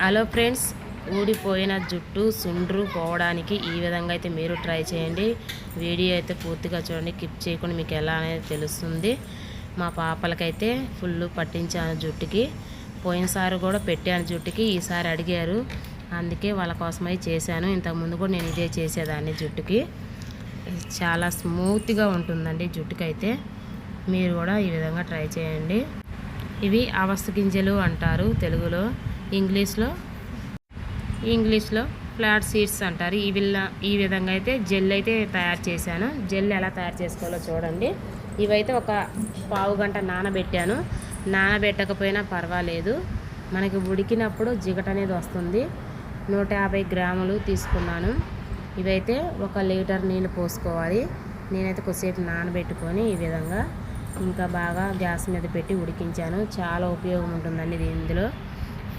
Hello friends, ఊడిపోయిన జుట్టు సుండ్రు పోవడానికి ఈ విధంగా అయితే మీరు ట్రై చేయండి. వీడియో అయితే పూర్తిగా చూడండి, కిప్ చేయకుండా మీకు ఎలా అనేది తెలుస్తుంది. మా పాపలకైతే ఫుల్ పట్టించాను జుట్టుకి. పోయినసారి కూడా పెట్టాను జుట్టుకి, ఈసారి అడిగారు, అందుకే వాళ్ళ కోసమై చేశాను. ఇంతకుముందు కూడా నేను ఇదే చేసేదాన్ని జుట్టుకి. చాలా స్మూత్గా ఉంటుందండి జుట్టుకి అయితే. మీరు కూడా ఈ విధంగా ట్రై చేయండి. ఇవి అవస్థ గింజలు అంటారు తెలుగులో, ఇంగ్లీష్లో ఫ్లాట్ సీడ్స్ అంటారు. ఈ విధంగా అయితే జెల్ అయితే తయారు చేశాను. జెల్ ఎలా తయారు చేసుకోవాలో చూడండి. ఇవైతే ఒక పావు గంట నానబెట్టాను. నానబెట్టకపోయినా పర్వాలేదు, మనకి ఉడికినప్పుడు జిగట అనేది వస్తుంది. 150 గ్రాములు తీసుకున్నాను. ఇవైతే 1 లీటర్ నీళ్ళు పోసుకోవాలి. నేనైతే కొద్దిసేపు నానబెట్టుకొని ఈ విధంగా ఇంకా బాగా గ్యాస్ మీద పెట్టి ఉడికించాను. చాలా ఉపయోగం ఉంటుందండి ఇది. ఇందులో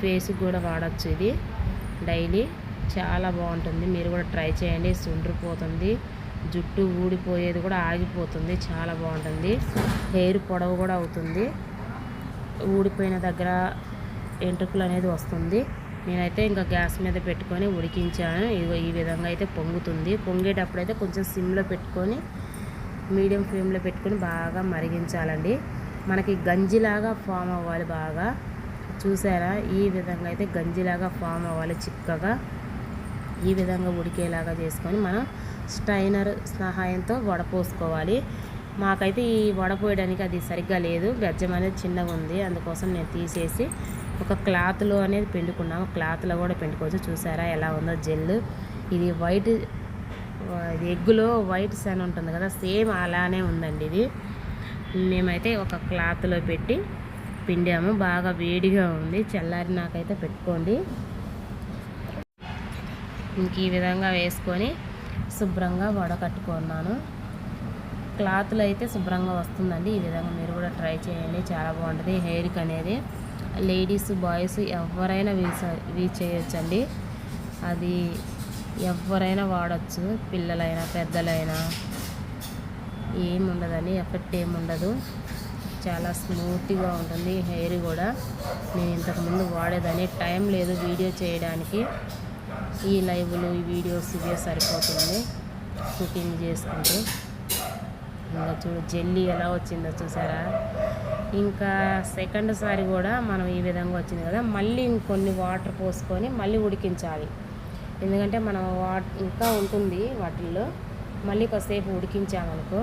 ఫేస్కి కూడా వాడచ్చు. ఇది డైలీ చాలా బాగుంటుంది. మీరు కూడా ట్రై చేయండి. సుండ్రిపోతుంది, జుట్టు ఊడిపోయేది కూడా ఆగిపోతుంది. చాలా బాగుంటుంది. హెయిర్ పొడవు కూడా అవుతుంది. ఊడిపోయిన దగ్గర ఎంట్రుకలు అనేది వస్తుంది. నేనైతే ఇంకా గ్యాస్ మీద పెట్టుకొని ఉడికించాను. ఈ విధంగా అయితే పొంగుతుంది. పొంగేటప్పుడు అయితే కొంచెం సిమ్లో పెట్టుకొని మీడియం ఫ్లేమ్లో పెట్టుకొని బాగా మరిగించాలండి. మనకి గంజిలాగా ఫామ్ అవ్వాలి. బాగా చూసారా, ఈ విధంగా అయితే గంజిలాగా ఫామ్ అవ్వాలి. చిక్కగా ఈ విధంగా ఉడికేలాగా చేసుకొని మనం స్ట్రైనర్ సహాయంతో వడపోసుకోవాలి. మాకైతే ఈ వడపోయడానికి అది సరిగ్గా లేదు, బెజ్జం అనేది చిన్నగా ఉంది. అందుకోసం నేను తీసేసి ఒక క్లాత్లో అనేది పిండుకున్నాము. క్లాత్లో కూడా పిండుకోవచ్చు. చూసారా ఎలా ఉందో జెల్. ఇది వైట్, ఇది ఎగ్గులో వైట్ సన్ ఉంటుంది కదా, సేమ్ అలానే ఉందండి ఇది. మేమైతే ఒక క్లాత్లో పెట్టి పిండాము. బాగా వేడిగా ఉంది, చల్లారి నాకైతే పెట్టుకోండి. ఇంక ఈ విధంగా వేసుకొని శుభ్రంగా వడకట్టుకున్నాను. క్లాత్లో అయితే శుభ్రంగా వస్తుందండి. ఈ విధంగా మీరు కూడా ట్రై చేయండి, చాలా బాగుంటుంది. హెయిర్కి అనేది లేడీస్ బాయ్స్ ఎవరైనా యూజ్ చేయొచ్చండి. అది ఎవరైనా వాడచ్చు, పిల్లలైనా పెద్దలైనా ఏముండదని, ఎఫెక్ట్ ఏముండదు. చాలా స్మూత్గా ఉంటుంది హెయిర్ కూడా. నేను ఇంతకుముందు వాడేదాన్ని, టైం లేదు వీడియో చేయడానికి. ఈ లైవ్లు ఈ వీడియోస్ ఇవే సరిపోతుంది కుకింగ్ చేసుకుంటూ. ఇంకా చూడు జెల్లీ ఎలా వచ్చిందో చూసారా. ఇంకా సెకండ్ సారి కూడా మనం ఈ విధంగా వచ్చింది కదా, మళ్ళీ ఇంకొన్ని వాటర్ పోసుకొని మళ్ళీ ఉడికించాలి. ఎందుకంటే మనం ఇంకా ఉంటుంది వాటిల్లో. మళ్ళీ కొద్దిసేపు ఉడికించామనుకో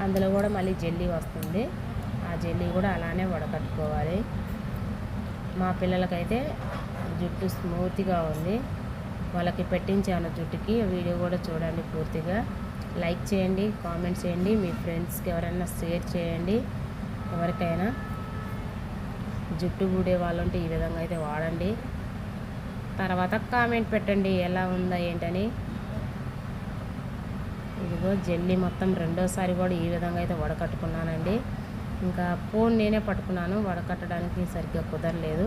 అందులో కూడా మళ్ళీ జెల్లీ వస్తుంది. ఆ జెల్లీ కూడా అలానే వడకట్టుకోవాలి. మా పిల్లలకైతే జుట్టు స్మూత్గా ఉంది. వాళ్ళకి పెట్టించాను జుట్టుకి. వీడియో కూడా చూడండి పూర్తిగా. లైక్ చేయండి, కామెంట్ చేయండి, మీ ఫ్రెండ్స్కి ఎవరైనా షేర్ చేయండి. ఎవరికైనా జుట్టు ఊడే వాళ్ళు ఉంటే ఈ విధంగా అయితే వాడండి. తర్వాత కామెంట్ పెట్టండి ఎలా ఉందా ఏంటని. ఇదిగో జెల్లీ మొత్తం రెండోసారి కూడా ఈ విధంగా అయితే వడకట్టుకున్నానండి. ఇంకా ఫోన్ నేనే పట్టుకున్నాను, వడకట్టడానికి సరిగ్గా కుదరలేదు.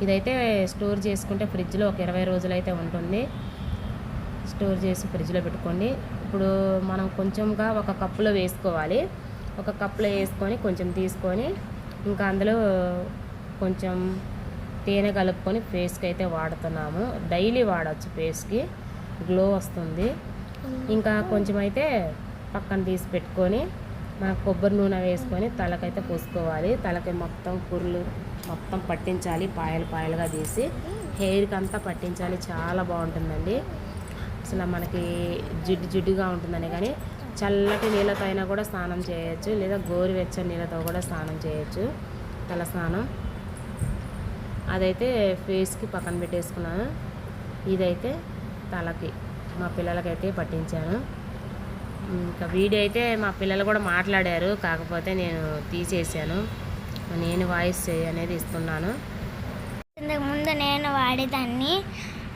ఇదైతే స్టోర్ చేసుకుంటే ఫ్రిడ్జ్లో ఒక 20 రోజులు అయితే ఉంటుంది. స్టోర్ చేసి ఫ్రిడ్జ్లో పెట్టుకోండి. ఇప్పుడు మనం కొంచెంగా ఒక కప్పులో వేసుకోవాలి. ఒక కప్పులో వేసుకొని కొంచెం తీసుకొని ఇంకా అందులో కొంచెం తేనె కలుపుకొని ఫేస్కి అయితే వాడుతున్నాము. డైలీ వాడచ్చు, ఫేస్కి గ్లో వస్తుంది. ఇంకా కొంచెం అయితే పక్కన తీసి పెట్టుకొని మనం కొబ్బరి నూనె వేసుకొని తలకైతే పూసుకోవాలి. తలకి మొత్తం కుర్లు మొత్తం పట్టించాలి, పాయలుగా తీసి హెయిర్కి అంతా పట్టించాలి. చాలా బాగుంటుందండి. అసలు మనకి జిడ్డుగా ఉంటుందని కానీ చల్లటి నీళ్ళతో అయినా కూడా స్నానం చేయొచ్చు, లేదా గోరువెచ్చని నీళ్ళతో కూడా స్నానం చేయొచ్చు, తల స్నానం. అదైతే ఫేస్కి పక్కన పెట్టేసుకున్నాను. ఇదైతే తలకి మా పిల్లలకైతే పట్టించాను. ఇంకా వీడియో అయితే మా పిల్లలు కూడా మాట్లాడారు, కాకపోతే నేను తీసేసాను. నేను వాయిస్ అనేది ఇస్తున్నాను. ఇంతకుముందు నేను వాడేదాన్ని,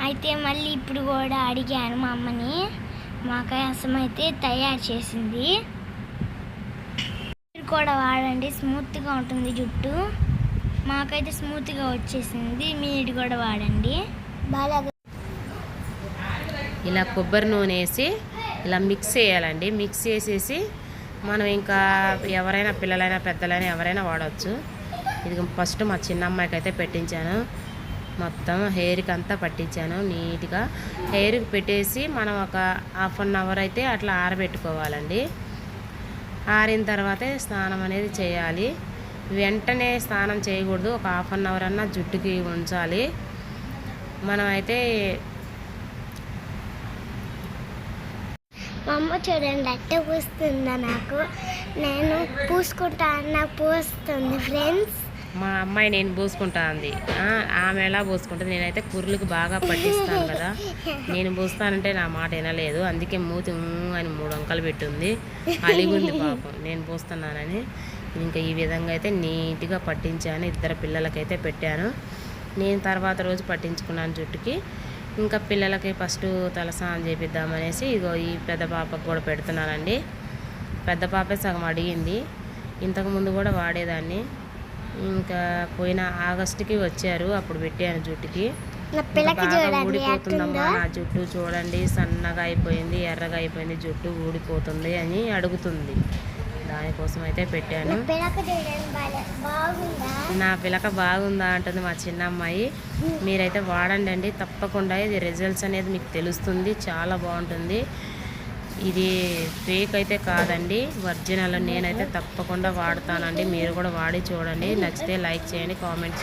అయితే మళ్ళీ ఇప్పుడు కూడా అడిగాను మా అమ్మని. మా కోసం అయితే తయారు చేసింది. మీరు కూడా వాడండి, స్మూత్గా ఉంటుంది జుట్టు. మాకైతే స్మూత్గా వచ్చేసింది, మీరు కూడా వాడండి. బాగా ఇలా కొబ్బరి నూనె వేసి ఇలా మిక్స్ చేయాలండి. మిక్స్ చేసేసి మనం ఇంకా ఎవరైనా పిల్లలైనా పెద్దలైనా ఎవరైనా వాడవచ్చు. ఇది ఫస్ట్ మా చిన్న అమ్మాయికి అయితే పెట్టించాను. మొత్తం హెయిర్కి అంతా పట్టించాను నీట్గా. హెయిర్కి పెట్టేసి మనం ఒక హాఫ్ అన్ అవర్ అయితే అట్లా ఆరబెట్టుకోవాలండి. ఆరిన తర్వాతే స్నానం అనేది చేయాలి. వెంటనే స్నానం చేయకూడదు, ఒక హాఫ్ అన్ అవర్ అన్నా జుట్టుకి ఉంచాలి. మనమైతే మా అమ్మ చూడండి అట్టే పూస్తుందా నాకు, నేను పూసుకుంటా నాకు పూస్తుంది ఫ్రెండ్స్. మా అమ్మాయి నేను పూసుకుంటా అంది. ఆమె ఎలా పూసుకుంటుంది, నేనైతే కుర్లకు బాగా పట్టిస్తాను కదా, నేను పూస్తానంటే నా మాట వినలేదు. అందుకే మూతి అని 3 వంకలు పెట్టుంది, అలిగుంది పాపం నేను పూస్తున్నానని. ఇంకా ఈ విధంగా అయితే నీట్గా పట్టించాను. 2 పిల్లలకైతే పెట్టాను. నేను తర్వాత రోజు పట్టించుకున్నాను జుట్టుకి. ఇంకా పిల్లలకి ఫస్ట్ తలస్నానం చేపిద్దామనేసి ఇగో ఈ పెద్ద పాపకు కూడా పెడుతున్నానండి. పెద్ద పాపే సగం అడిగింది, ఇంతకుముందు కూడా వాడేదాన్ని. ఇంకా పోయిన ఆగస్టుకి వచ్చారు, అప్పుడు పెట్టాను జుట్టుకి. బాగా ఊడిపోతుందమ్మా నా జుట్టు, చూడండి సన్నగా అయిపోయింది, ఎర్రగా అయిపోయింది జుట్టు, ఊడిపోతుంది అని అడుగుతుంది. దానికోసం అయితే పెట్టాను. నా పిలక బాగుందా అంటుంది మా చిన్న అమ్మాయి. మీరైతే వాడండి అండి తప్పకుండా, ఇది రిజల్ట్స్ అనేది మీకు తెలుస్తుంది, చాలా బాగుంటుంది. ఇది ఫేక్ అయితే కాదండి, ఒరిజినల్. నేనైతే తప్పకుండా వాడతానండి, మీరు కూడా వాడి చూడండి. నచ్చితే లైక్ చేయండి, కామెంట్ చేయండి.